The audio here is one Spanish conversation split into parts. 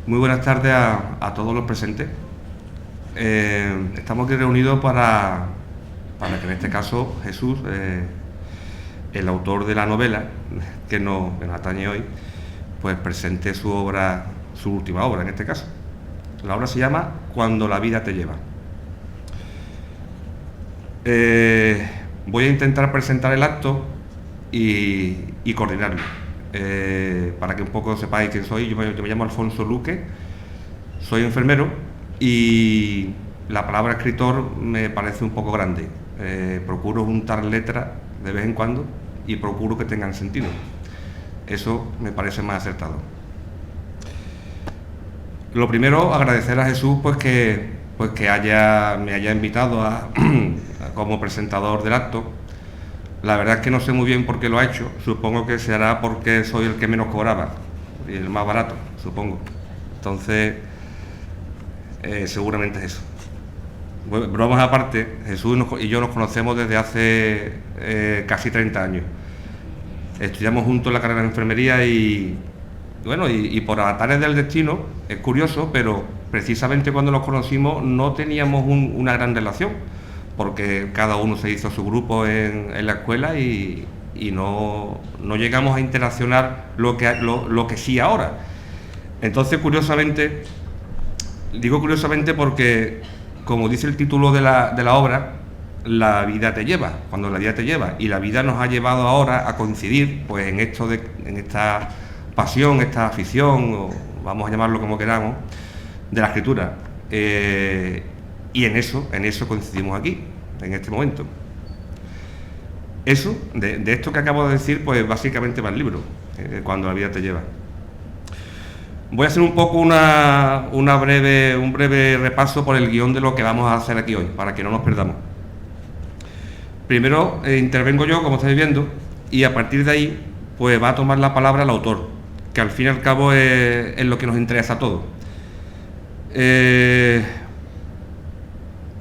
Muy buenas tardes a todos los presentes. Estamos aquí reunidos para que en este caso Jesús, el autor de la novela que nos atañe hoy, pues presente su obra, su última obra en este caso. La obra se llama Cuando la vida te lleva. Voy a intentar presentar el acto y coordinarlo. Para que un poco sepáis quién soy. Yo me llamo Alfonso Luque, soy enfermero y la palabra escritor me parece un poco grande. Procuro juntar letras de vez en cuando y procuro que tengan sentido. Eso me parece más acertado. Lo primero, agradecer a Jesús que me haya invitado como presentador del acto. La verdad es que no sé muy bien por qué lo ha hecho. Supongo que será porque soy el que menos cobraba y el más barato, supongo. Entonces, seguramente es eso. Bueno, bromas aparte, Jesús y yo nos conocemos desde hace casi 30 años. Estudiamos juntos la carrera de enfermería y por avatares del destino, es curioso, pero precisamente cuando nos conocimos no teníamos una gran relación, porque cada uno se hizo su grupo en la escuela y no llegamos a interaccionar lo que sí ahora. Entonces, curiosamente, digo curiosamente porque, como dice el título de la obra, la vida te lleva, cuando la vida te lleva, y la vida nos ha llevado ahora a coincidir pues en esta pasión, esta afición, o vamos a llamarlo como queramos, de la escritura. Y en eso coincidimos aquí, en este momento. Eso, de esto que acabo de decir, pues básicamente va el libro, Cuando la vida te lleva. Voy a hacer un poco un breve repaso por el guión de lo que vamos a hacer aquí hoy, para que no nos perdamos. Primero intervengo yo, como estáis viendo, y a partir de ahí pues va a tomar la palabra el autor, que al fin y al cabo es lo que nos interesa a todos.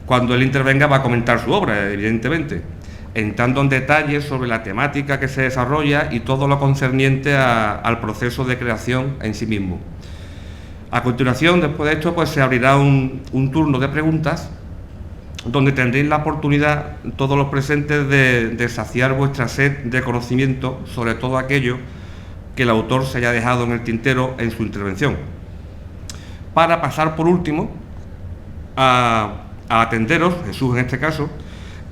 Cuando él intervenga va a comentar su obra, evidentemente, entrando en detalles sobre la temática que se desarrolla y todo lo concerniente al proceso de creación en sí mismo. A continuación, después de esto, pues se abrirá un turno de preguntas donde tendréis la oportunidad, todos los presentes, de saciar vuestra sed de conocimiento sobre todo aquello que el autor se haya dejado en el tintero en su intervención, para pasar por último a atenderos, Jesús en este caso,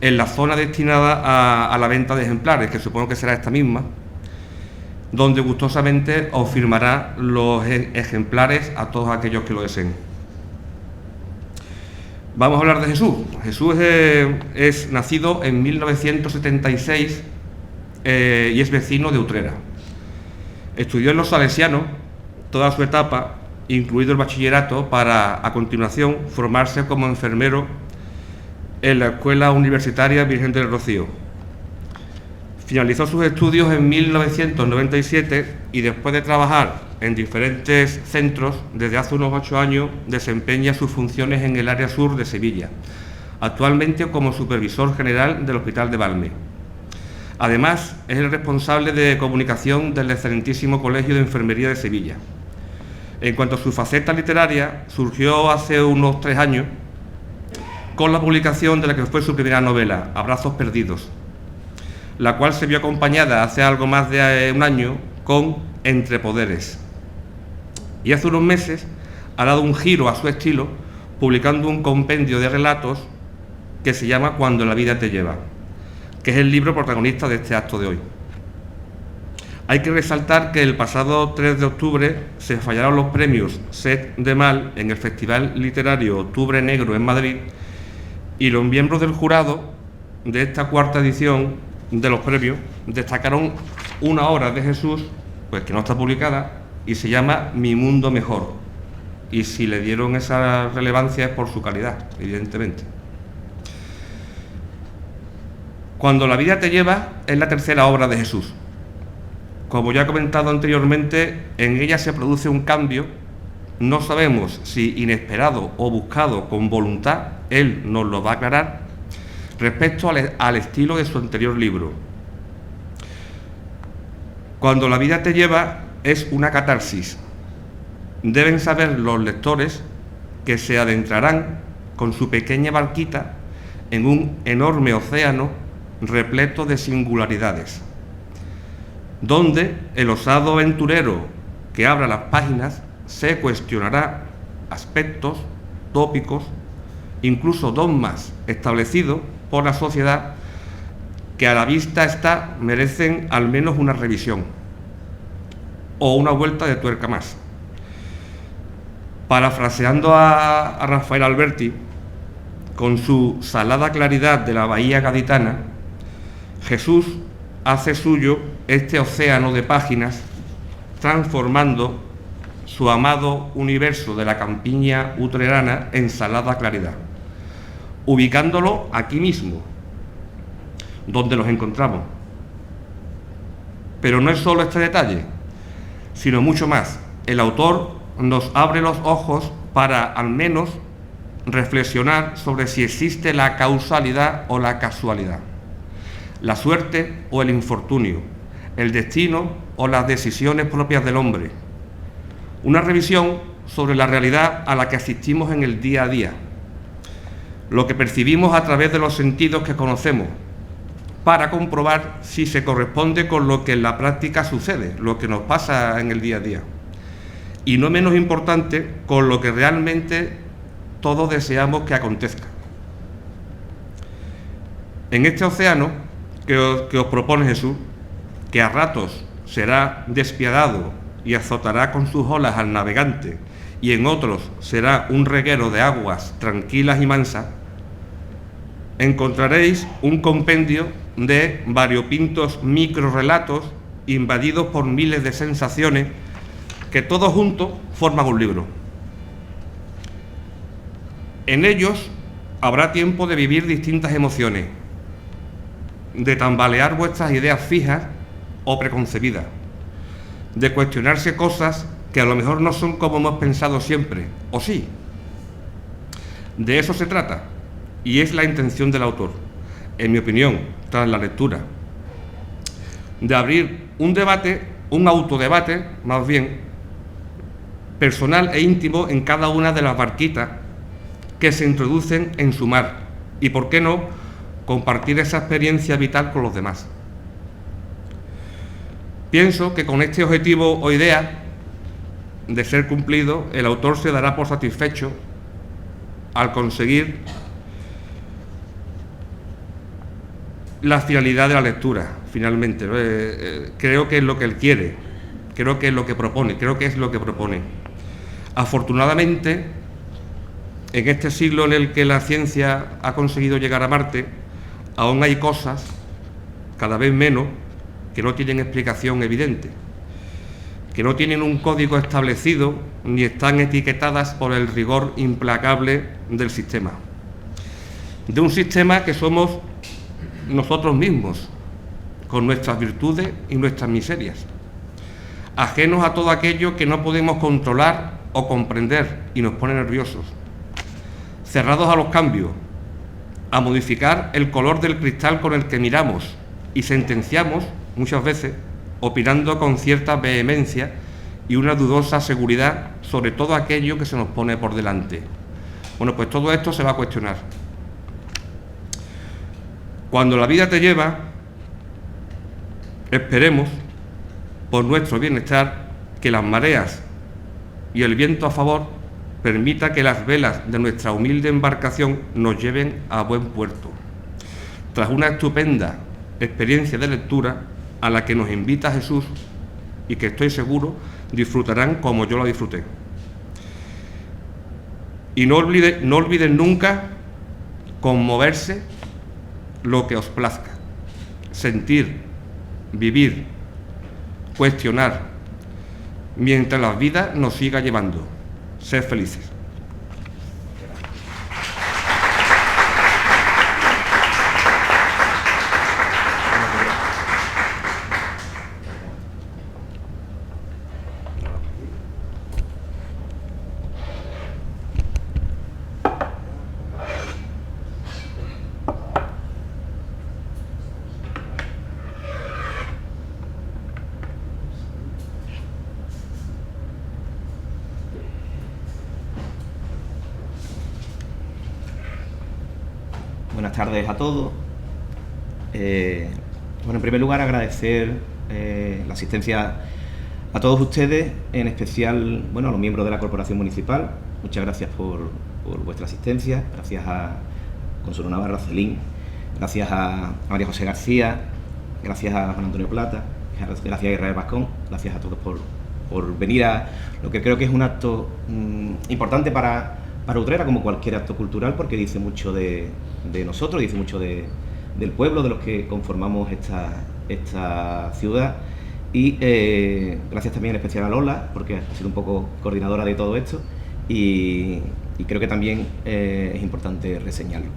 en la zona destinada a la venta de ejemplares, que supongo que será esta misma, donde gustosamente os firmará los ejemplares a todos aquellos que lo deseen. Vamos a hablar de Jesús. Jesús es nacido en 1976 y es vecino de Utrera. Estudió en los Salesianos toda su etapa, incluido el bachillerato, para a continuación formarse como enfermero en la Escuela Universitaria Virgen del Rocío. Finalizó sus estudios en 1997 y después de trabajar en diferentes centros, desde hace unos 8 años desempeña sus funciones en el área sur de Sevilla, actualmente como supervisor general del Hospital de Valme. Además, es el responsable de comunicación del excelentísimo Colegio de Enfermería de Sevilla. En cuanto a su faceta literaria, surgió hace unos 3 años con la publicación de la que fue su primera novela, Abrazos perdidos, la cual se vio acompañada hace algo más de un año con Entre poderes. Y hace unos meses ha dado un giro a su estilo, publicando un compendio de relatos que se llama Cuando la vida te lleva, que es el libro protagonista de este acto de hoy. Hay que resaltar que el pasado 3 de octubre se fallaron los premios Set de Mal en el Festival Literario Octubre Negro en Madrid, y los miembros del jurado de esta 4ª edición de los premios destacaron una obra de Jesús, pues que no está publicada, y se llama Mi mundo mejor. Y si le dieron esa relevancia es por su calidad, evidentemente. Cuando la vida te lleva es la 3ª obra de Jesús. Como ya he comentado anteriormente, en ella se produce un cambio, no sabemos si inesperado o buscado con voluntad, él nos lo va a aclarar, respecto al estilo de su anterior libro. Cuando la vida te lleva es una catarsis, deben saber los lectores que se adentrarán con su pequeña barquita en un enorme océano repleto de singularidades, donde el osado aventurero que abra las páginas se cuestionará aspectos, tópicos, incluso dogmas establecidos por la sociedad que a la vista está merecen al menos una revisión o una vuelta de tuerca más. Parafraseando a Rafael Alberti, con su salada claridad de la bahía gaditana, Jesús hace suyo este océano de páginas, transformando su amado universo de la campiña utrerana en salada claridad, ubicándolo aquí mismo, donde nos encontramos. Pero no es solo este detalle, sino mucho más. El autor nos abre los ojos para, al menos, reflexionar sobre si existe la causalidad o la casualidad, la suerte o el infortunio, el destino o las decisiones propias del hombre. Una revisión sobre la realidad a la que asistimos en el día a día, lo que percibimos a través de los sentidos que conocemos, para comprobar si se corresponde con lo que en la práctica sucede, lo que nos pasa en el día a día. Y no menos importante, con lo que realmente todos deseamos que acontezca. En este océano que os propone Jesús, que a ratos será despiadado y azotará con sus olas al navegante, y en otros será un reguero de aguas tranquilas y mansas, encontraréis un compendio de variopintos microrelatos invadidos por miles de sensaciones que todos juntos forman un libro. En ellos habrá tiempo de vivir distintas emociones, de tambalear vuestras ideas fijas o preconcebidas, de cuestionarse cosas que a lo mejor no son como hemos pensado siempre, o sí. De eso se trata, y es la intención del autor, en mi opinión, tras la lectura, de abrir un debate, un autodebate, más bien, personal e íntimo en cada una de las barquitas que se introducen en su mar, y, por qué no, compartir esa experiencia vital con los demás. Pienso que con este objetivo o idea de ser cumplido, el autor se dará por satisfecho al conseguir la finalidad de la lectura, finalmente. Creo que es lo que él quiere, creo que es lo que propone. Afortunadamente, en este siglo en el que la ciencia ha conseguido llegar a Marte, aún hay cosas, cada vez menos, que no tienen explicación evidente, que no tienen un código establecido ni están etiquetadas por el rigor implacable del sistema. De un sistema que somos nosotros mismos, con nuestras virtudes y nuestras miserias, ajenos a todo aquello que no podemos controlar o comprender y nos pone nerviosos, cerrados a los cambios, a modificar el color del cristal con el que miramos y sentenciamos muchas veces, opinando con cierta vehemencia y una dudosa seguridad sobre todo aquello que se nos pone por delante. Bueno, pues todo esto se va a cuestionar. Cuando la vida te lleva, esperemos, por nuestro bienestar, que las mareas y el viento a favor permita que las velas de nuestra humilde embarcación nos lleven a buen puerto. Tras una estupenda experiencia de lectura a la que nos invita Jesús y que estoy seguro disfrutarán como yo la disfruté. Y no olviden nunca conmoverse lo que os plazca, sentir, vivir, cuestionar, mientras la vida nos siga llevando. Sed felices. Buenas tardes a todos. Bueno, en primer lugar agradecer la asistencia a todos ustedes, en especial, bueno, a los miembros de la Corporación Municipal. Muchas gracias por vuestra asistencia. Gracias a Consuelo Navarro, Celín, gracias a María José García, gracias a Juan Antonio Plata, gracias a Israel Vascón, gracias a todos por venir a lo que creo que es un acto importante para Utrera, como cualquier acto cultural, porque dice mucho de nosotros, dice mucho del pueblo, de los que conformamos esta ciudad. Y gracias también en especial a Lola, porque ha sido un poco coordinadora de todo esto, y creo que también es importante reseñarlo.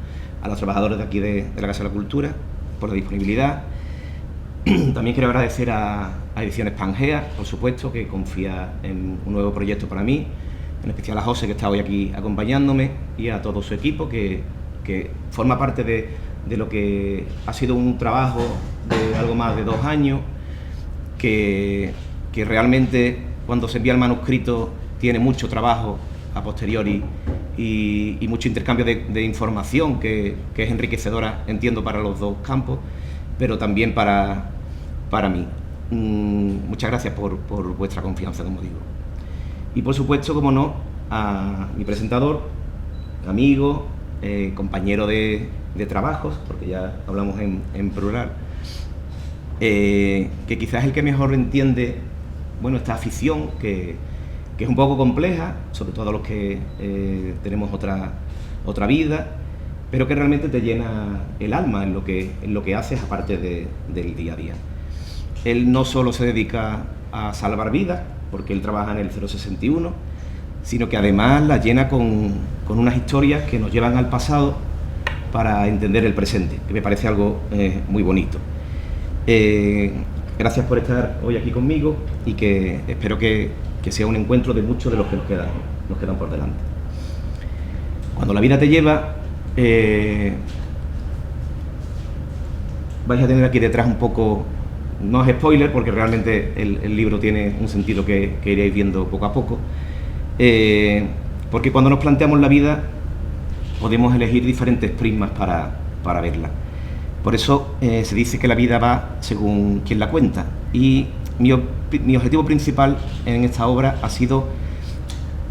A los trabajadores de aquí de la Casa de la Cultura por la disponibilidad. También quiero agradecer a Ediciones Pangea, por supuesto, que confía en un nuevo proyecto para mí, en especial a José, que está hoy aquí acompañándome, y a todo su equipo, que forma parte de lo que ha sido un trabajo de algo más de 2 años, que realmente cuando se envía el manuscrito tiene mucho trabajo a posteriori y mucho intercambio de información que es enriquecedora, entiendo, para los dos campos, pero también para mí. Muchas gracias por vuestra confianza, como digo. Y por supuesto, como no, a mi presentador, amigo, compañero de trabajos, porque ya hablamos en plural, que quizás es el que mejor entiende, bueno, esta afición que es un poco compleja, sobre todo los que tenemos otra vida, pero que realmente te llena el alma en lo que haces, aparte del día a día. Él no solo se dedica a salvar vidas, porque él trabaja en el 061, sino que además la llena con unas historias que nos llevan al pasado para entender el presente, que me parece algo muy bonito. Gracias por estar hoy aquí conmigo, y que espero que sea un encuentro de muchos de los que nos quedan por delante. Cuando la vida te lleva, vais a tener aquí detrás un poco, no es spoiler, porque realmente el libro tiene un sentido que iréis viendo poco a poco, porque cuando nos planteamos la vida podemos elegir diferentes prismas para verla. Por eso se dice que la vida va según quien la cuenta, y mi objetivo principal en esta obra ha sido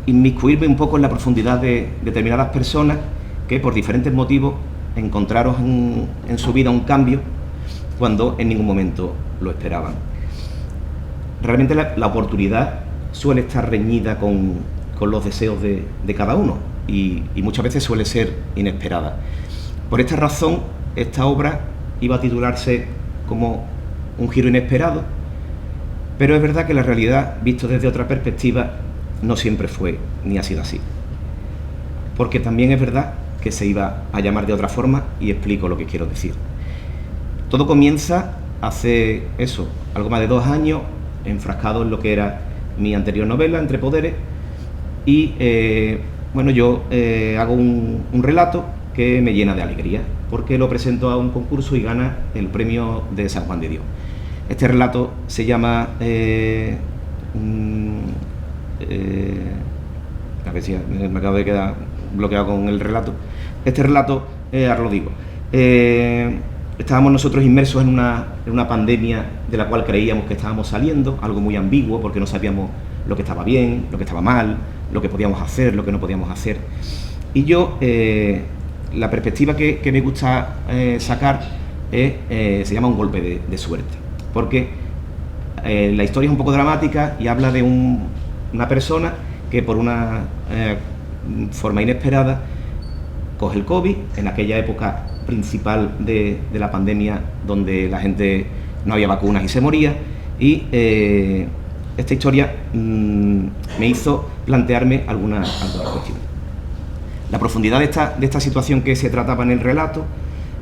inmiscuirme un poco en la profundidad de determinadas personas que por diferentes motivos encontraron en su vida un cambio cuando en ningún momento lo esperaban. Realmente la oportunidad suele estar reñida con los deseos de cada uno, y muchas veces suele ser inesperada. Por esta razón, esta obra iba a titularse como Un giro inesperado, pero es verdad que la realidad, visto desde otra perspectiva, no siempre fue ni ha sido así. Porque también es verdad que se iba a llamar de otra forma, y explico lo que quiero decir. Todo comienza hace algo más de 2 años, enfrascado en lo que era mi anterior novela, Entre Poderes, y bueno, yo hago un relato que me llena de alegría, porque lo presento a un concurso y gana el premio de San Juan de Dios. Este relato se llama a ver si me acabo de quedar bloqueado con el relato. Este relato, ahora lo digo. Estábamos nosotros inmersos en una pandemia de la cual creíamos que estábamos saliendo, algo muy ambiguo, porque no sabíamos lo que estaba bien, lo que estaba mal, lo que podíamos hacer, lo que no podíamos hacer. Y yo, la perspectiva que me gusta sacar se llama un golpe de suerte, porque la historia es un poco dramática y habla de una persona que por una forma inesperada coge el COVID, en aquella época principal de la pandemia, donde la gente no había vacunas y se moría, y esta historia me hizo plantearme algunas cuestiones. La profundidad de esta situación que se trataba en el relato,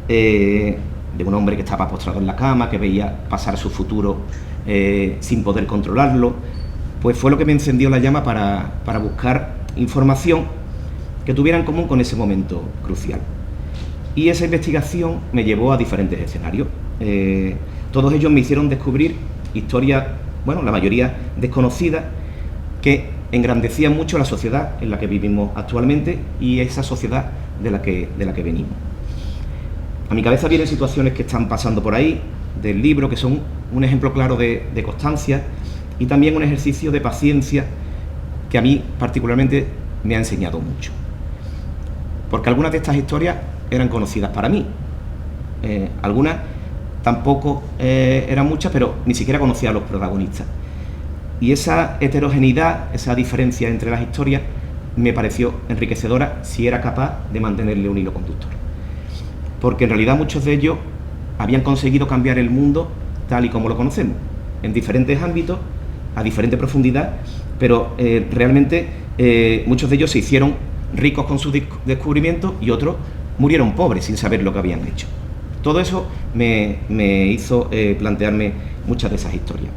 de un hombre que estaba postrado en la cama, que veía pasar su futuro sin poder controlarlo, pues fue lo que me encendió la llama para buscar información que tuviera en común con ese momento crucial. Y esa investigación me llevó a diferentes escenarios. Todos ellos me hicieron descubrir historias, bueno, la mayoría desconocidas, que engrandecían mucho la sociedad en la que vivimos actualmente y esa sociedad de la que venimos. A mi cabeza vienen situaciones que están pasando por ahí, del libro, que son un ejemplo claro de constancia y también un ejercicio de paciencia que a mí particularmente me ha enseñado mucho. Porque algunas de estas historias eran conocidas para mí, algunas tampoco eran muchas, pero ni siquiera conocía a los protagonistas. Y esa heterogeneidad, esa diferencia entre las historias, me pareció enriquecedora si era capaz de mantenerle un hilo conductor. Porque en realidad muchos de ellos habían conseguido cambiar el mundo tal y como lo conocemos, en diferentes ámbitos, a diferente profundidad, pero realmente muchos de ellos se hicieron ricos con sus descubrimientos y otros murieron pobres sin saber lo que habían hecho. Todo eso me hizo plantearme muchas de esas historias.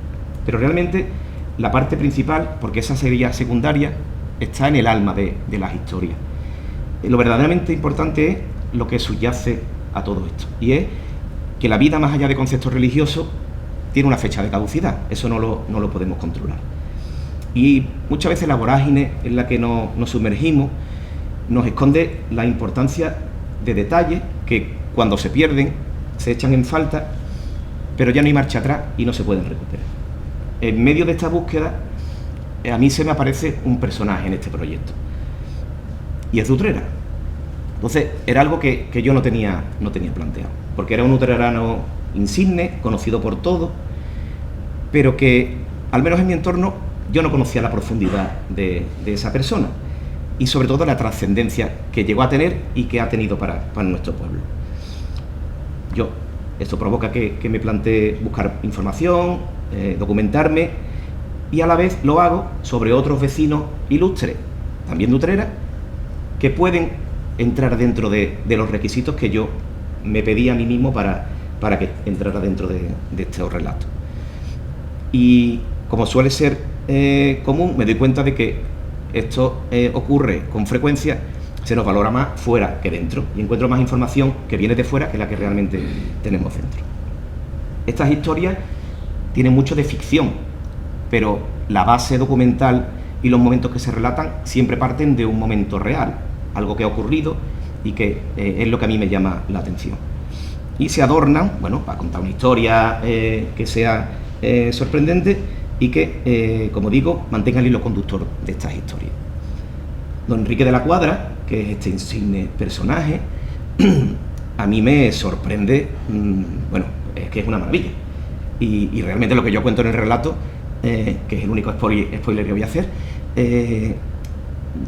Pero realmente la parte principal, porque esa sería secundaria, está en el alma de las historias. Lo verdaderamente importante es lo que subyace a todo esto, y es que la vida, más allá de conceptos religiosos, tiene una fecha de caducidad. Eso no lo podemos controlar. Y muchas veces la vorágine en la que nos sumergimos nos esconde la importancia de detalles que, cuando se pierden, se echan en falta, pero ya no hay marcha atrás y no se pueden recuperar. En medio de esta búsqueda, a mí se me aparece un personaje en este proyecto, y es de Utrera. Entonces, era algo que yo no tenía planteado, porque era un utrerano insigne, conocido por todos, pero que, al menos en mi entorno, yo no conocía la profundidad de esa persona, y sobre todo la trascendencia que llegó a tener y que ha tenido para nuestro pueblo. Esto provoca que me plantee buscar información, documentarme, y a la vez lo hago sobre otros vecinos ilustres, también de Utrera, que pueden entrar dentro de los requisitos que yo me pedí a mí mismo para que entrara dentro de estos relatos. Y como suele ser común, me doy cuenta de que esto ocurre con frecuencia, se nos valora más fuera que dentro, y encuentro más información que viene de fuera que la que realmente tenemos dentro. Estas historias tienen mucho de ficción, pero la base documental y los momentos que se relatan siempre parten de un momento real, algo que ha ocurrido y que es lo que a mí me llama la atención. Y se adornan, bueno, para contar una historia que sea sorprendente y que, como digo, mantenga el hilo conductor de estas historias. Don Enrique de la Cuadra, que es este insigne personaje, a mí me sorprende, bueno, es que es una maravilla. Y realmente lo que yo cuento en el relato, que es el único spoiler que voy a hacer,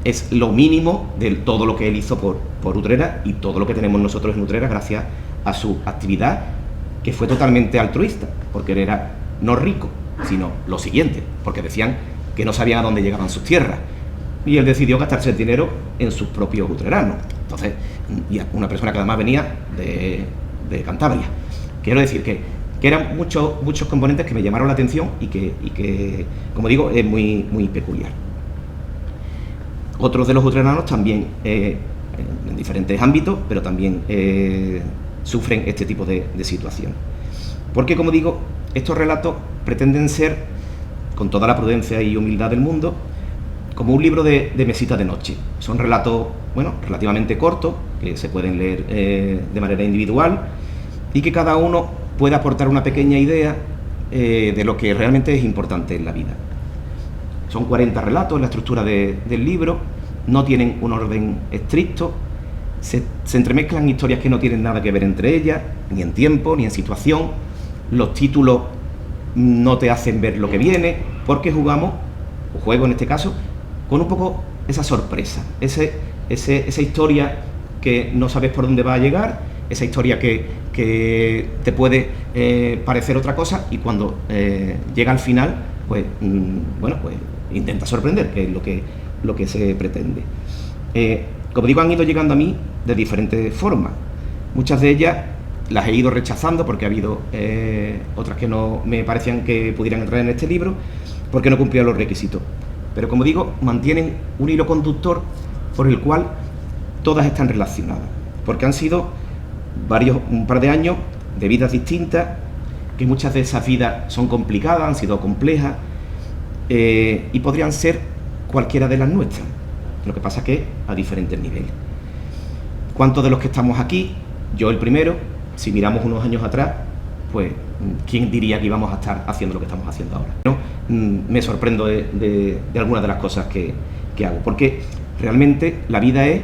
es lo mínimo de todo lo que él hizo por Utrera y todo lo que tenemos nosotros en Utrera gracias a su actividad, que fue totalmente altruista, porque él era no rico, sino lo siguiente, porque decían que no sabían a dónde llegaban sus tierras, y él decidió gastarse el dinero en sus propios utreranos. Entonces, y una persona que además venía de Cantabria. Quiero decir que eran muchos componentes que me llamaron la atención y que, como digo, es muy peculiar. Otros de los utreranos también, en diferentes ámbitos, pero también sufren este tipo de situaciones. Porque, como digo, estos relatos pretenden ser, con toda la prudencia y humildad del mundo, como un libro de mesita de noche. Son relatos, bueno, relativamente cortos, que se pueden leer de manera individual y que cada uno puede aportar una pequeña idea de lo que realmente es importante en la vida. Son 40 relatos en la estructura del libro, no tienen un orden estricto, se entremezclan historias que no tienen nada que ver entre ellas, ni en tiempo, ni en situación. Los títulos no te hacen ver lo que viene, porque juego en este caso, con un poco esa sorpresa, esa historia que no sabes por dónde va a llegar, esa historia que te puede parecer otra cosa, y cuando llega al final, pues intenta sorprender, que es lo que se pretende. Como digo, han ido llegando a mí de diferentes formas. Muchas de ellas las he ido rechazando porque ha habido otras que no me parecían que pudieran entrar en este libro porque no cumplían los requisitos. Pero, como digo, mantienen un hilo conductor por el cual todas están relacionadas, porque han sido un par de años de vidas distintas, que muchas de esas vidas son complicadas, han sido complejas, y podrían ser cualquiera de las nuestras. Lo que pasa es que a diferentes niveles. ¿Cuántos de los que estamos aquí Yo el primero, si miramos unos años atrás, pues ¿quién diría que íbamos a estar haciendo lo que estamos haciendo ahora? ¿No? Me sorprendo de algunas de las cosas que hago, porque realmente la vida es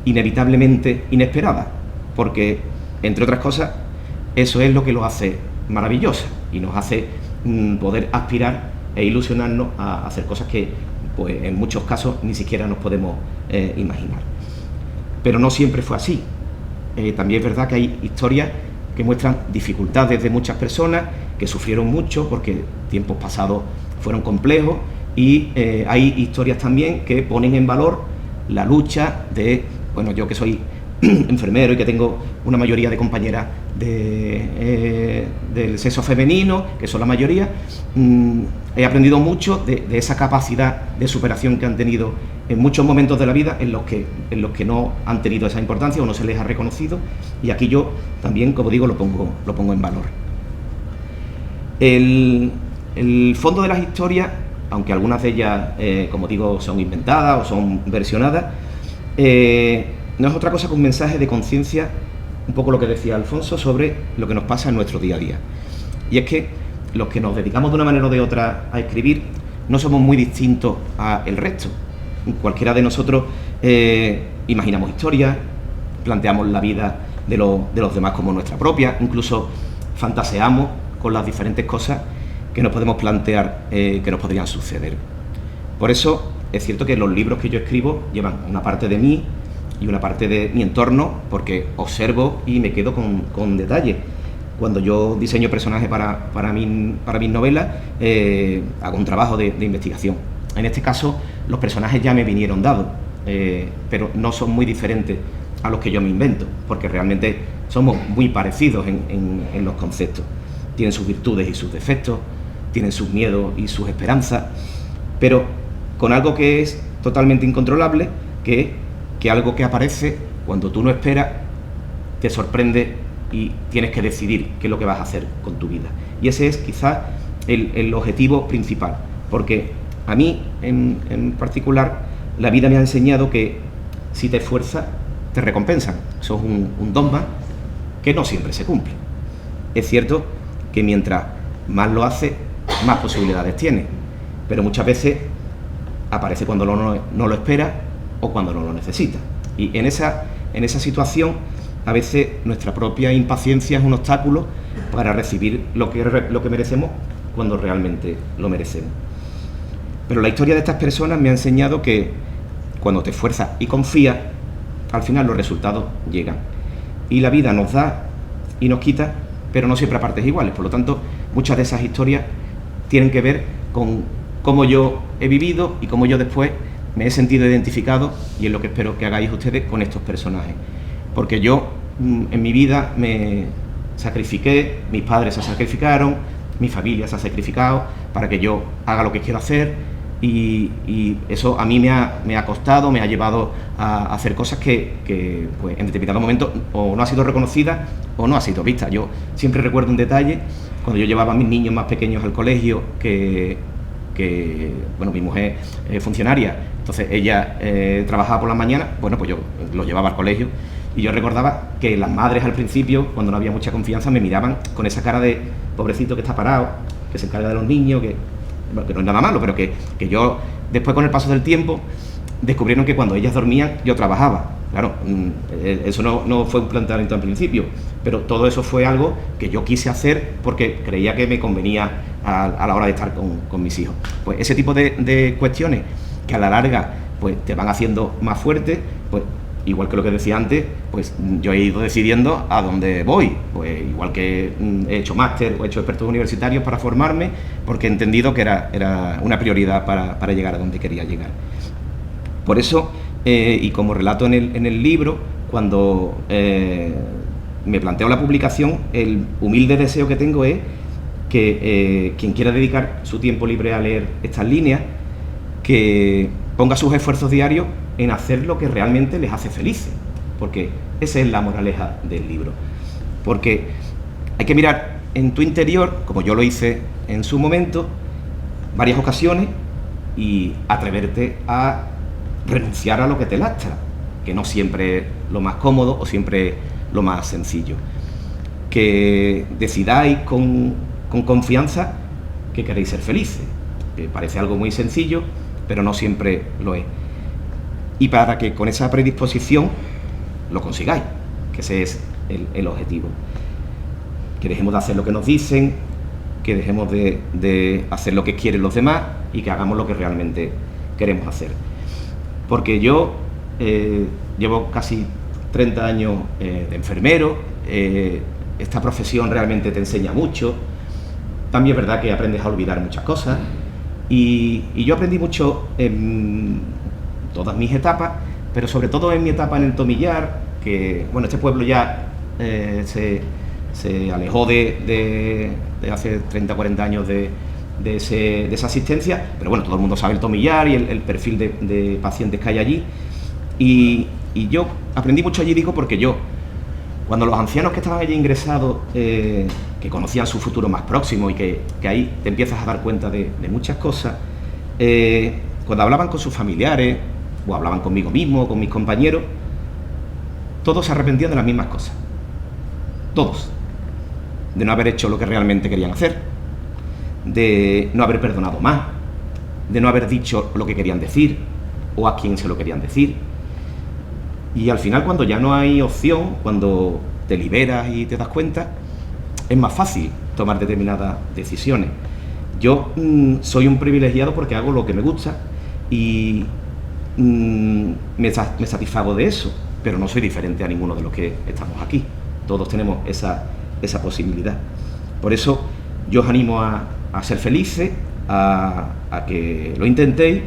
inevitablemente inesperada, porque, entre otras cosas, eso es lo que los hace maravillosa y nos hace poder aspirar e ilusionarnos a hacer cosas que, pues, en muchos casos ni siquiera nos podemos imaginar. Pero no siempre fue así. También es verdad que hay historias que muestran dificultades de muchas personas que sufrieron mucho porque tiempos pasados fueron complejos, y hay historias también que ponen en valor la lucha de, bueno, yo que soy enfermero y que tengo una mayoría de compañeras del sexo femenino, que son la mayoría, he aprendido mucho de esa capacidad de superación que han tenido en muchos momentos de la vida en los que no han tenido esa importancia o no se les ha reconocido, y aquí yo también, como digo, lo pongo en valor. El fondo de las historias, aunque algunas de ellas, como digo, son inventadas o son versionadas, no es otra cosa que un mensaje de conciencia, un poco lo que decía Alfonso, sobre lo que nos pasa en nuestro día a día. Y es que los que nos dedicamos de una manera o de otra a escribir no somos muy distintos al resto. Cualquiera de nosotros imaginamos historias, planteamos la vida de los demás como nuestra propia, incluso fantaseamos con las diferentes cosas que nos podemos plantear que nos podrían suceder. Por eso es cierto que los libros que yo escribo llevan una parte de mí y una parte de mi entorno, porque observo y me quedo con detalle. Cuando yo diseño personajes para mis novelas, hago un trabajo de investigación. En este caso, los personajes ya me vinieron dados, pero no son muy diferentes a los que yo me invento, porque realmente somos muy parecidos en los conceptos. Tienen sus virtudes y sus defectos, tienen sus miedos y sus esperanzas, pero con algo que es totalmente incontrolable, que algo que aparece cuando tú no esperas, te sorprende y tienes que decidir qué es lo que vas a hacer con tu vida. Y ese es quizás el objetivo principal, porque a mí en particular la vida me ha enseñado que si te esfuerzas, te recompensan. Eso es un dogma que no siempre se cumple. Es cierto que mientras más lo haces, más posibilidades tienes, pero muchas veces aparece cuando no lo esperas o cuando no lo necesitas. Y en esa situación, a veces nuestra propia impaciencia es un obstáculo para recibir lo que merecemos cuando realmente lo merecemos. Pero la historia de estas personas me ha enseñado que cuando te esfuerzas y confías, al final los resultados llegan. Y la vida nos da y nos quita, pero no siempre a partes iguales. Por lo tanto, muchas de esas historias tienen que ver con cómo yo he vivido y cómo yo después me he sentido identificado, y es lo que espero que hagáis ustedes con estos personajes. Porque yo en mi vida me sacrifiqué, mis padres se sacrificaron, mi familia se ha sacrificado para que yo haga lo que quiero hacer, y eso a mí me ha costado, me ha llevado a hacer cosas que pues, en determinado momento o no ha sido reconocida o no ha sido vista. Yo siempre recuerdo un detalle, cuando yo llevaba a mis niños más pequeños al colegio, bueno, mi mujer es funcionaria, entonces ella trabajaba por las mañanas, bueno, pues yo los llevaba al colegio, y yo recordaba que las madres al principio, cuando no había mucha confianza, me miraban con esa cara de pobrecito que está parado, que se encarga de los niños, que no es nada malo, pero que yo después, con el paso del tiempo, descubrieron que cuando ellas dormían yo trabajaba. Claro, eso no fue un planteamiento al principio, pero todo eso fue algo que yo quise hacer porque creía que me convenía a la hora de estar con mis hijos. Pues ese tipo de cuestiones que a la larga pues te van haciendo más fuerte, pues igual que lo que decía antes, pues yo he ido decidiendo a dónde voy. Pues igual que he hecho máster o he hecho expertos universitarios para formarme, porque he entendido que era una prioridad para llegar a donde quería llegar. Por eso, y como relato en el libro, cuando me planteo la publicación, el humilde deseo que tengo es que quien quiera dedicar su tiempo libre a leer estas líneas, que ponga sus esfuerzos diarios en hacer lo que realmente les hace felices, porque esa es la moraleja del libro. Porque hay que mirar en tu interior, como yo lo hice en su momento, varias ocasiones, y atreverte a renunciar a lo que te lastra, que no siempre es lo más cómodo o siempre lo más sencillo. Que decidáis con confianza que queréis ser felices. Parece algo muy sencillo, pero no siempre lo es. Y para que con esa predisposición lo consigáis, que ese es el objetivo. Que dejemos de hacer lo que nos dicen, que dejemos de hacer lo que quieren los demás y que hagamos lo que realmente queremos hacer. Porque yo llevo casi 30 años de enfermero, esta profesión realmente te enseña mucho. También es verdad que aprendes a olvidar muchas cosas y yo aprendí mucho en todas mis etapas, pero sobre todo en mi etapa en el Tomillar, que bueno, este pueblo ya se alejó de hace 30 o 40 años de esa asistencia, pero bueno, todo el mundo sabe el Tomillar y el perfil de pacientes que hay allí. Y yo aprendí mucho allí, digo, porque yo, cuando los ancianos que estaban allí ingresados, que conocían su futuro más próximo y que ahí te empiezas a dar cuenta de muchas cosas, cuando hablaban con sus familiares o hablaban conmigo mismo, con mis compañeros, todos se arrepentían de las mismas cosas. Todos. De no haber hecho lo que realmente querían hacer, de no haber perdonado más, de no haber dicho lo que querían decir o a quién se lo querían decir. Y al final, cuando ya no hay opción, cuando te liberas y te das cuenta, es más fácil tomar determinadas decisiones. Yo soy un privilegiado porque hago lo que me gusta y me satisfago de eso, pero no soy diferente a ninguno de los que estamos aquí. Todos tenemos esa posibilidad. Por eso yo os animo a ser felices, a que lo intentéis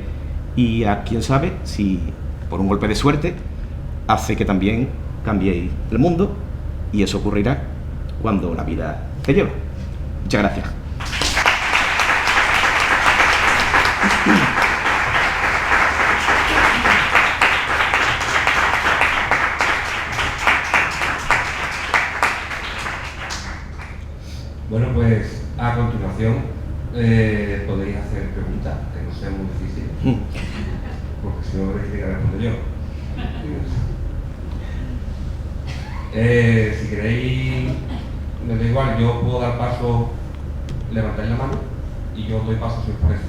y a quién sabe si por un golpe de suerte hace que también cambiéis el mundo, y eso ocurrirá cuando la vida te lleve. Muchas gracias. Bueno, pues a continuación podéis hacer preguntas, que no sea muy difícil, porque si no veréis que respondo yo. Si queréis, me da igual, yo puedo dar paso, levantáis la mano y yo doy paso si os parece.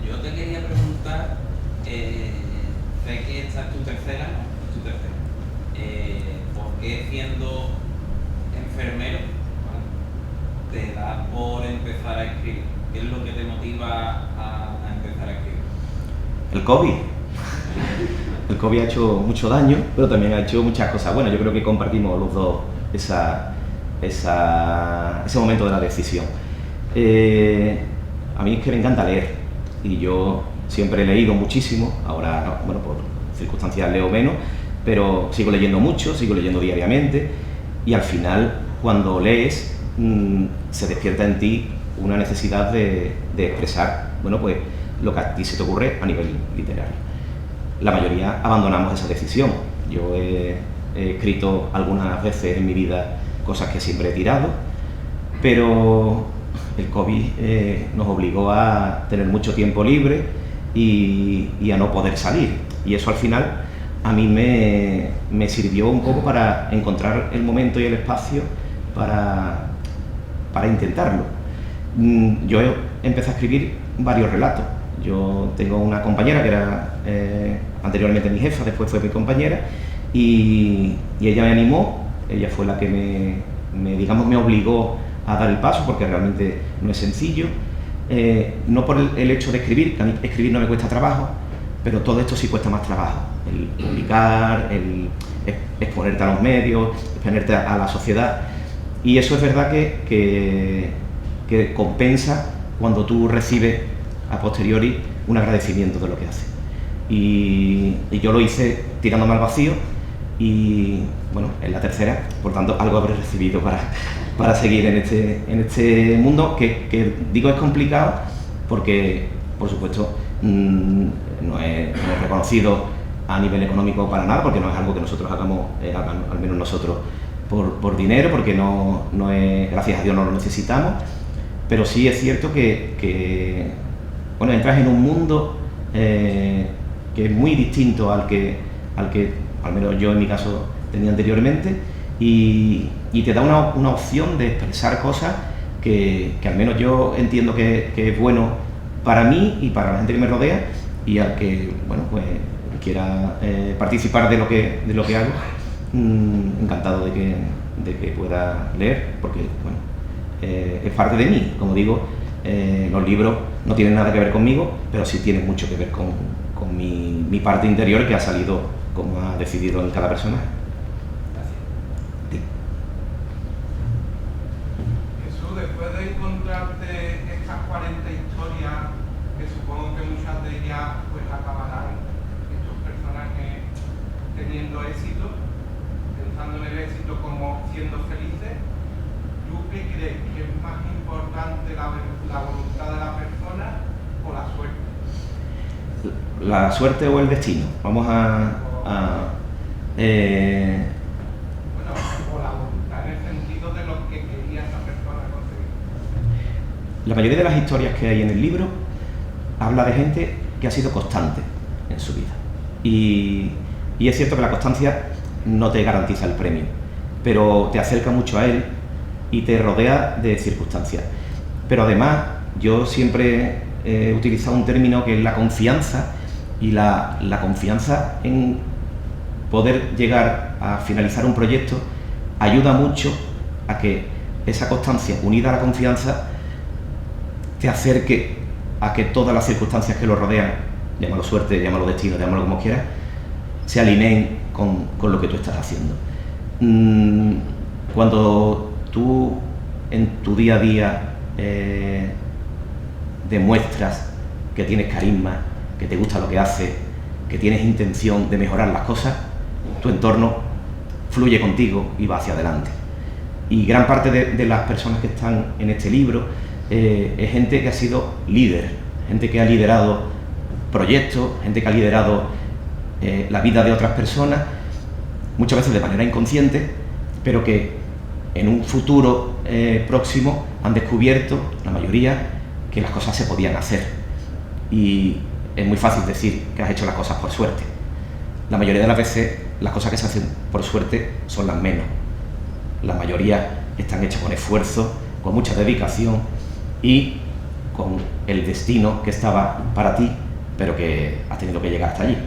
Yo te quería preguntar, sé que esta es tu tercera, ¿por qué siendo enfermero, ¿vale?, te da por empezar a escribir? ¿Qué es lo que te motiva a empezar a escribir? El COVID. El COVID ha hecho mucho daño, pero también ha hecho muchas cosas buenas. Yo creo que compartimos los dos ese momento de la decisión. A mí es que me encanta leer y yo siempre he leído muchísimo. Ahora, bueno, por circunstancias leo menos, pero sigo leyendo mucho, sigo leyendo diariamente, y al final, cuando lees, se despierta en ti una necesidad de expresar, bueno, pues lo que a ti se te ocurre a nivel literario. La mayoría abandonamos esa decisión. Yo he escrito algunas veces en mi vida cosas que siempre he tirado, pero el COVID nos obligó a tener mucho tiempo libre y a no poder salir, y eso al final a mí me sirvió un poco para encontrar el momento y el espacio para intentarlo. Yo empecé a escribir varios relatos. Yo tengo una compañera que era anteriormente mi jefa, después fue mi compañera, y ella me animó. Ella fue la que me obligó a dar el paso, porque realmente no es sencillo. No por el hecho de escribir, que a mí escribir no me cuesta trabajo, pero todo esto sí cuesta más trabajo. El publicar, el exponerte a los medios, exponerte a la sociedad. Y eso es verdad que compensa cuando tú recibes a posteriori un agradecimiento de lo que haces. Y yo lo hice tirándome al vacío, y bueno, en la tercera, por tanto, algo habré recibido para seguir en este mundo que digo es complicado porque, por supuesto, no es reconocido a nivel económico para nada, porque no es algo que nosotros hagamos, al menos nosotros, por dinero, porque no es, gracias a Dios no lo necesitamos, pero sí es cierto bueno, entras en un mundo que es muy distinto al que al menos yo en mi caso tenía anteriormente, y te da una opción de expresar cosas que al menos yo entiendo que es bueno para mí y para la gente que me rodea, y al que, bueno, pues quiera participar de lo que hago, encantado de que pueda leer, porque, bueno, es parte de mí. Como digo, los libros no tienen nada que ver conmigo, pero sí tienen mucho que ver con mi parte interior, que ha salido como ha decidido en cada personaje. Después de encontrarte estas 40 historias, que supongo que muchas de ellas pues acabarán estos personajes teniendo éxito, pensando en el éxito como siendo felices, ¿tú qué crees que es más importante, la voluntad de la persona o la suerte? La suerte o el destino. Vamos a o la voluntad en el sentido de lo que quería esa persona conseguir. La mayoría de las historias que hay en el libro habla de gente que ha sido constante en su vida. Y es cierto que la constancia no te garantiza el premio, pero te acerca mucho a él y te rodea de circunstancias. Pero además, yo siempre he utilizado un término que es la confianza, y la confianza en poder llegar a finalizar un proyecto ayuda mucho a que esa constancia, unida a la confianza, te acerque a que todas las circunstancias que lo rodean, llámalo suerte, llámalo destino, llámalo como quieras, se alineen con lo que tú estás haciendo. Cuando tú en tu día a día demuestras que tienes carisma, que te gusta lo que haces, que tienes intención de mejorar las cosas, tu entorno fluye contigo y va hacia adelante. Y gran parte de las personas que están en este libro es gente que ha sido líder, gente que ha liderado proyectos, gente que ha liderado la vida de otras personas, muchas veces de manera inconsciente, pero que en un futuro próximo han descubierto, la mayoría, que las cosas se podían hacer. Y es muy fácil decir que has hecho las cosas por suerte. La mayoría de las veces las cosas que se hacen por suerte son las menos. La mayoría están hechas con esfuerzo, con mucha dedicación y con el destino que estaba para ti, pero que has tenido que llegar hasta allí,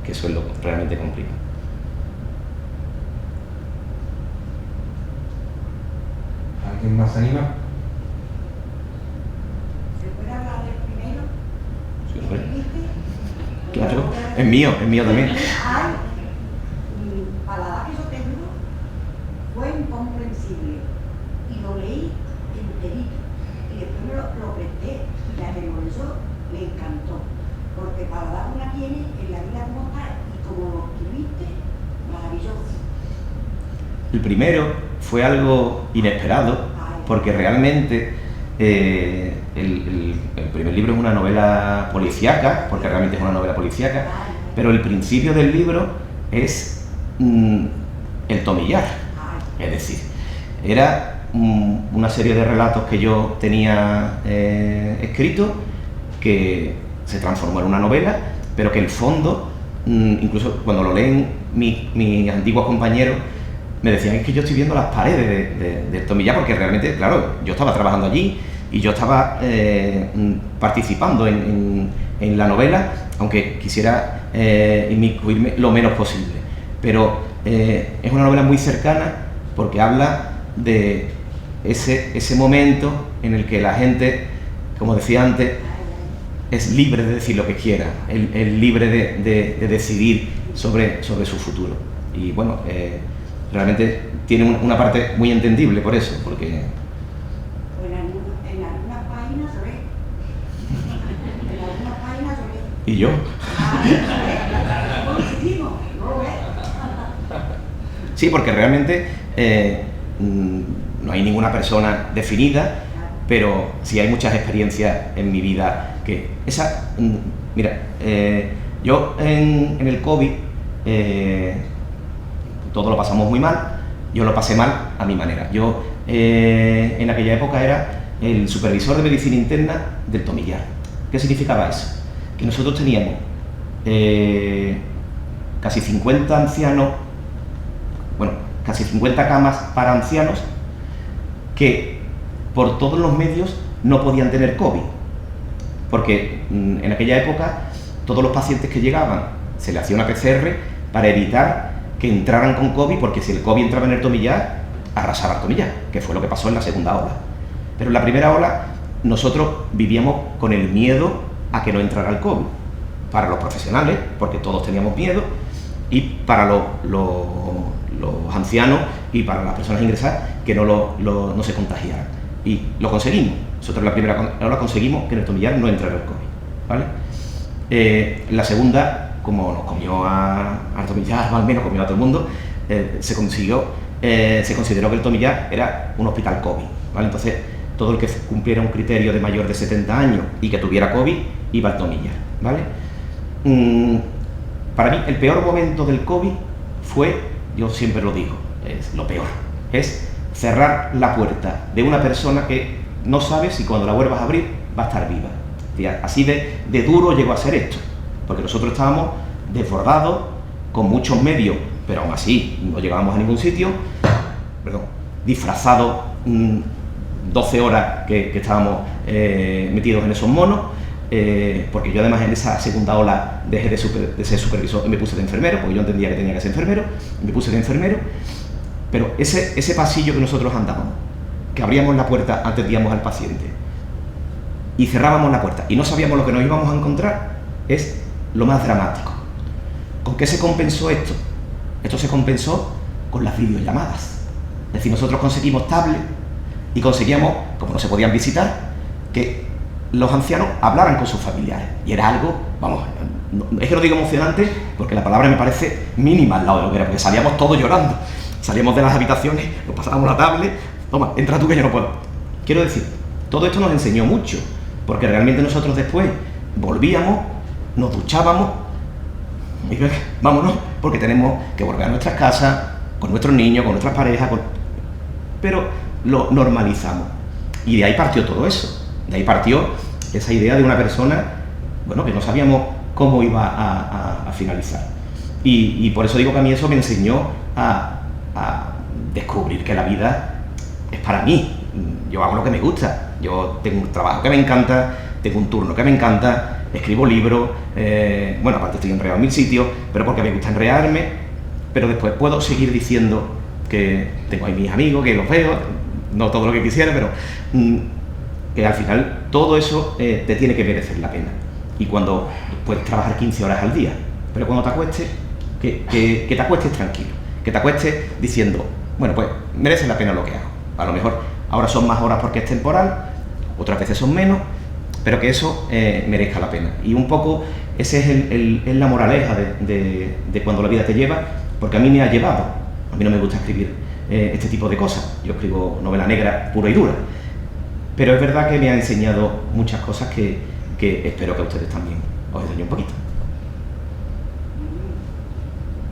que eso es lo realmente complicado. ¿Alguien más se anima? ¿Se puede hablar del primero? Sí, hombre. Claro, es mío también. Ay, paladar que yo tengo fue incomprensible y lo leí enterito y después me lo presté y la de Lorenzo le encantó, porque paladar una tiene en la vida como está y como lo escribiste, maravilloso. El primero fue algo inesperado, porque realmente el primer libro es una novela policíaca, porque realmente es una novela policíaca, pero el principio del libro es el tomillar, es decir, era una serie de relatos que yo tenía escrito, que se transformó en una novela, pero que el fondo, incluso cuando lo leen mis antiguos compañeros, me decían, es que yo estoy viendo las paredes del tomillar, porque realmente, claro, yo estaba trabajando allí y yo estaba participando en la novela, aunque quisiera inmiscuirme lo menos posible. Pero es una novela muy cercana, porque habla de ese momento en el que la gente, como decía antes, es libre de decir lo que quiera, es libre de decidir sobre su futuro. Y bueno, realmente tiene una parte muy entendible por eso, porque... En algunas páginas se ve. En algunas páginas se ve. ¿Y yo? Coincidimos, ¿no lo ves? Sí, porque realmente no hay ninguna persona definida, pero sí hay muchas experiencias en mi vida que... Mira, yo en el COVID... todos lo pasamos muy mal, yo lo pasé mal a mi manera. Yo en aquella época era el supervisor de medicina interna del Tomillar. ¿Qué significaba eso? Que nosotros teníamos casi 50 ancianos, bueno, casi 50 camas para ancianos que por todos los medios no podían tener COVID, porque en aquella época todos los pacientes que llegaban se le hacía una PCR para evitar que entraran con COVID, porque si el COVID entraba en el Tomillar, arrasaba el Tomillar, que fue lo que pasó en la segunda ola. Pero en la primera ola nosotros vivíamos con el miedo a que no entrara el COVID, para los profesionales, porque todos teníamos miedo, y para los ancianos y para las personas ingresadas, que no se contagiaran. Y lo conseguimos. Nosotros en la primera ola conseguimos que en el Tomillar no entrara el COVID, ¿vale? La segunda, como nos comió al Tomillar, o al menos comió a todo el mundo, se consideró que el Tomillar era un hospital COVID, ¿vale? Entonces, todo el que cumpliera un criterio de mayor de 70 años y que tuviera COVID, iba al Tomillar, ¿vale? Para mí, el peor momento del COVID fue, yo siempre lo digo, es lo peor, es cerrar la puerta de una persona que no sabe si cuando la vuelvas a abrir va a estar viva. Así de duro llegó a ser esto, porque nosotros estábamos desbordados, con muchos medios, pero aún así no llegábamos a ningún sitio, disfrazados 12 horas que estábamos metidos en esos monos, porque yo además en esa segunda ola dejé de ser supervisor y me puse de enfermero, porque yo entendía que tenía que ser enfermero, me puse de enfermero, pero ese pasillo que nosotros andábamos, que abríamos la puerta, atendíamos al paciente y cerrábamos la puerta y no sabíamos lo que nos íbamos a encontrar, es lo más dramático. ¿Con qué se compensó esto? Esto se compensó con las videollamadas. Es decir, nosotros conseguimos tablets y conseguíamos, como no se podían visitar, que los ancianos hablaran con sus familiares. Y era algo, vamos, es que no digo emocionante, porque la palabra me parece mínima al lado de lo que era, porque salíamos todos llorando. Salíamos de las habitaciones, nos pasábamos la tablet, toma, entra tú que yo no puedo. Quiero decir, todo esto nos enseñó mucho, porque realmente nosotros después volvíamos, nos duchábamos, y vámonos, porque tenemos que volver a nuestras casas, con nuestros niños, con nuestras parejas, pero lo normalizamos. Y de ahí partió todo eso. De ahí partió esa idea de una persona, bueno, que no sabíamos cómo iba a finalizar. Y por eso digo que a mí eso me enseñó a descubrir que la vida es para mí. Yo hago lo que me gusta. Yo tengo un trabajo que me encanta, tengo un turno que me encanta, escribo libros, bueno, aparte estoy enredado en 1000 sitios, pero porque me gusta enredarme, pero después puedo seguir diciendo que tengo ahí mis amigos, que los veo, no todo lo que quisiera, pero que al final todo eso te tiene que merecer la pena. Y cuando puedes trabajar 15 horas al día, pero cuando te acuestes, que te acuestes tranquilo, que te acuestes diciendo, bueno, pues merece la pena lo que hago. A lo mejor ahora son más horas porque es temporal, otras veces son menos, pero que eso merezca la pena. Y un poco ese es la moraleja de cuando la vida te lleva, porque a mí me ha llevado. A mí no me gusta escribir este tipo de cosas. Yo escribo novela negra pura y dura. Pero es verdad que me ha enseñado muchas cosas que espero que a ustedes también os enseñe un poquito.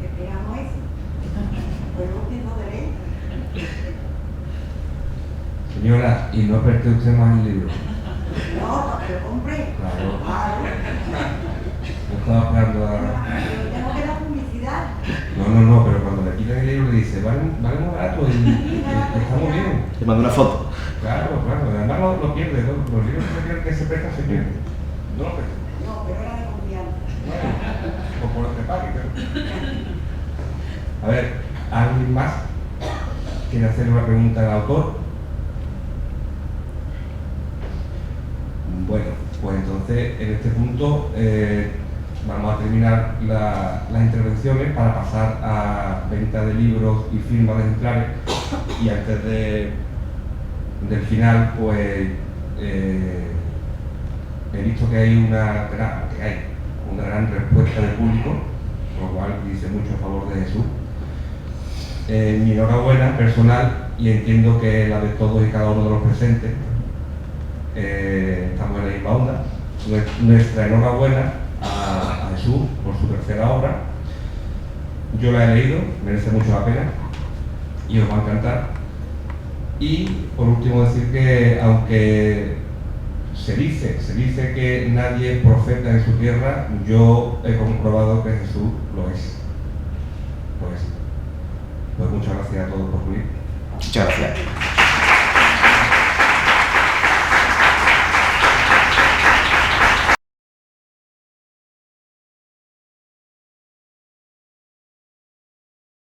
Esperamos eso. Pues no entiendo de leer. Señora, ¿y no aperte usted más el libro? No, que lo compre. Claro. Claro. Yo estaba esperando a... Pero tengo que dar publicidad. No, pero cuando le quitan el libro le dice, vale muy barato y está muy bien. Te mando una foto. Claro, además lo pierde, ¿no? Los libros que se prestan se pierden. No lo prestan. No, pero era de confianza. O por los que pague, claro. A ver, ¿alguien más quiere hacer una pregunta al autor? Bueno, pues entonces en este punto vamos a terminar las intervenciones para pasar a venta de libros y firma de ejemplares, y antes del final pues he visto que hay una gran respuesta del público, lo cual dice mucho a favor de Jesús. Mi enhorabuena personal, y entiendo que la de todos y cada uno de los presentes. Estamos en la misma onda. Nuestra enhorabuena a Jesús por su tercera obra. Yo la he leído, merece mucho la pena y os va a encantar. Y por último decir que aunque se dice que nadie es profeta en su tierra, yo he comprobado que Jesús lo es. Pues muchas gracias a todos por venir. Muchas gracias.